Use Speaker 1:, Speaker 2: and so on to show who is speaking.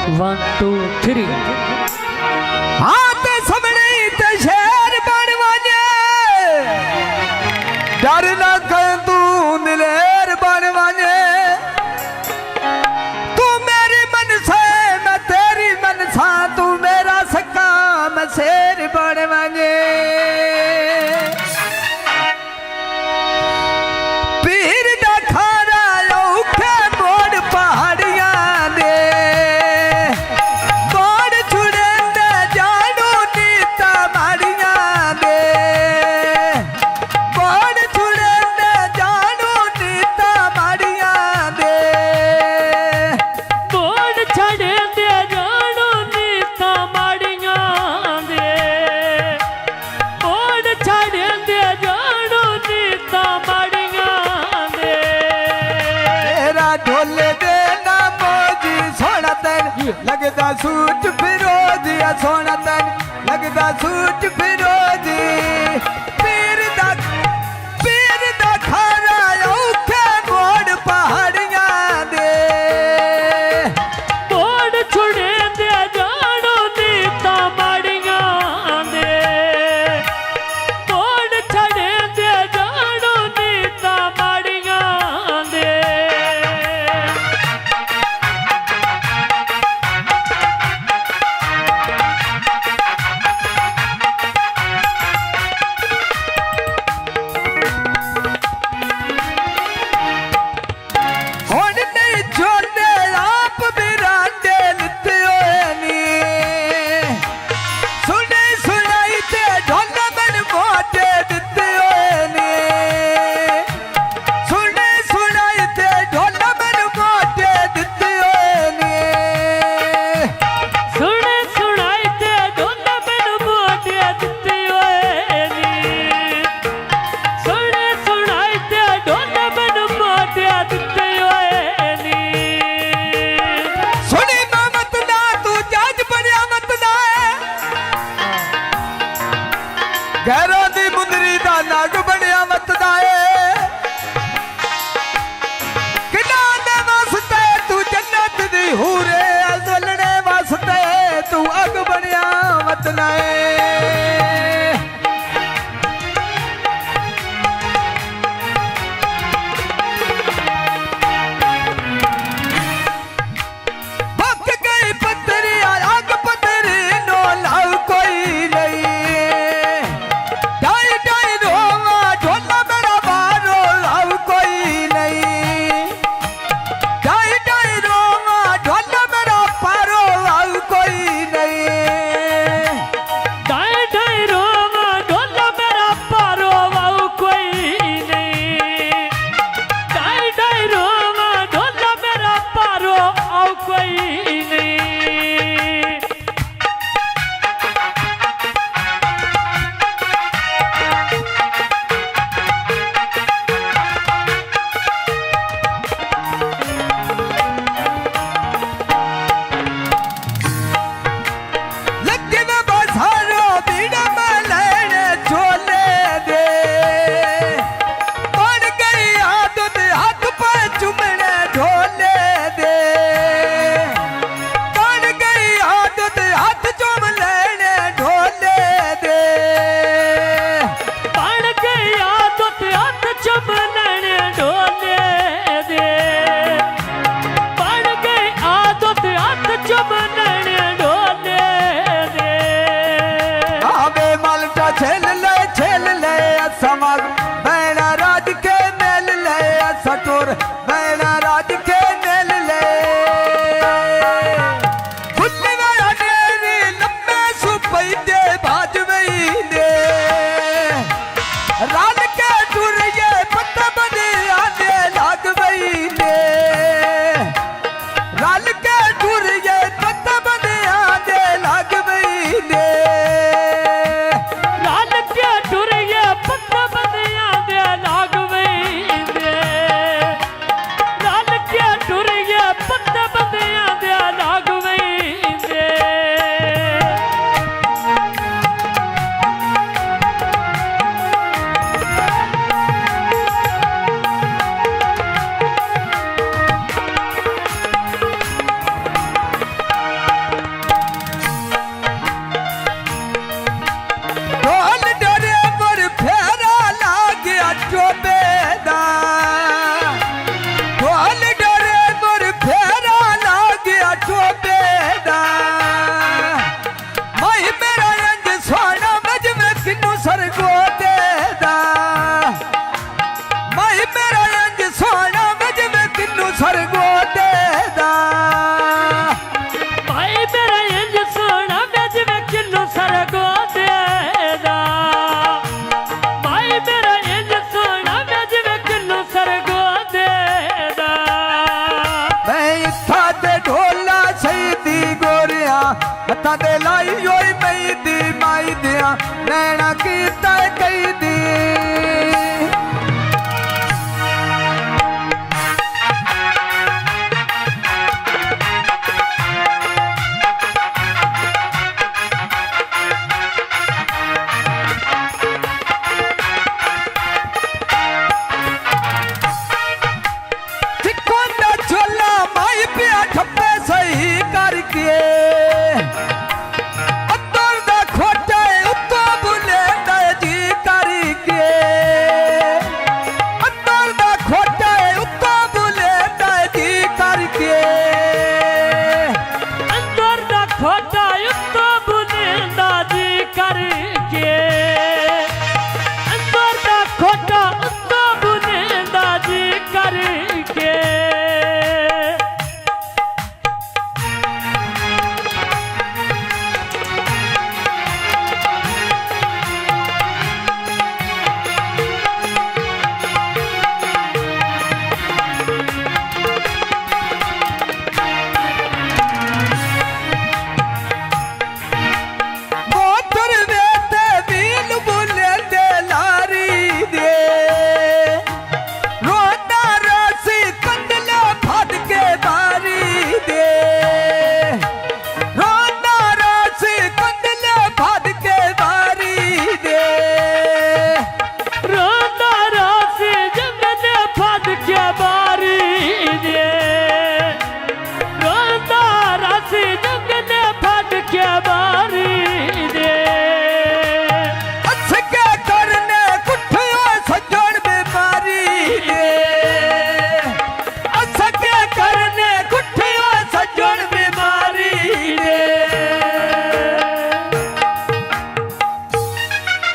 Speaker 1: 1 2 3
Speaker 2: हाथ समणे ते शेर बनवाने डर ना कर तू दिलेर बनवाने तू मेरी मनसा मैं तेरी मनसा तू मेरा सका मैं शेर बनवाने पीर दा खारा औखे मोड़ पहाड़ियां दे मोड़ छुड़े दे जानू नीता माड़ियां दे मोड़ छुड़े दे जानू नीता माड़ियां दे
Speaker 1: मोड़ छड़े दे जानू नीता माड़ियां दे मोड़ छड़े दे जानू नीता माड़ियां दे
Speaker 2: तेरा ढोले दे ना मोजी सोना तन लगदा सूट फिरोजी सोना तन लगदा सूट फिरोजी पीर दा खारा औखे मोड़ पहाड़ियां दे
Speaker 1: मोड़ छुड़े दे जानू नीता माड़ियां दे मोड़ छड़े दे जानू नीता माड़ियां दे
Speaker 2: हुण नहीं छोड़े आप बिरांडे लिते होए नी सुने सुनाई ते ढोल बन मोटे दिते होए नी सुने सुनाई ते ढोल बन मोटे दिते होए नी
Speaker 1: सुने सुनाई ते ढोल बन मोटे दिते होए नी सुने सुनाई ते ढोल बन मोटे दिते होए नी
Speaker 2: सुनी मत ना तू जज बनया मत ना गैरों दी मुंदरी दा नाग बनया मत ना किना दे वास्ते तू जन्नत दी हूरे अजलने वास्ते तू अग बनया मत ना बक गई पत्थरी आग पत्थरी नो लाव कोई नहीं ढाई ढाई रोवा ढोला मेरा बारो लाव कोई नहीं ढाई ढाई रोवा ढोला मेरा पारो लाव कोई नहीं
Speaker 1: ढाई ढाई रोवा ढोल मेरा पारो वाऊ कोई नहीं ढाई ढाई रोवा ढोल मेरा पारो आऊ कोई नहीं
Speaker 2: लगे में बसारो बीड़ा में लेने छोले दे बन गई आदत हाथ पर चुमने ढोले दे बन गई आदत हाथ चुम लेने ढोले दे
Speaker 1: बन गई आदत हाथ चुम लेने ढोले दे बन गई आदत हाथ चुम लेने ढोले दे
Speaker 2: आवे मालटा छेल ले समाग बैना राज के मेल ले सटोर बैना राज के मेल ले खुद वाला डेरी लम्बे सुपई दे भाज वही दे राल के टुरिए पत्ता बने आने लाग वही दे राल के टुरिए पत्ता हत्था दे लाई होई मई दी माई दिया नैना कीता कई दी ठप्पे सही करके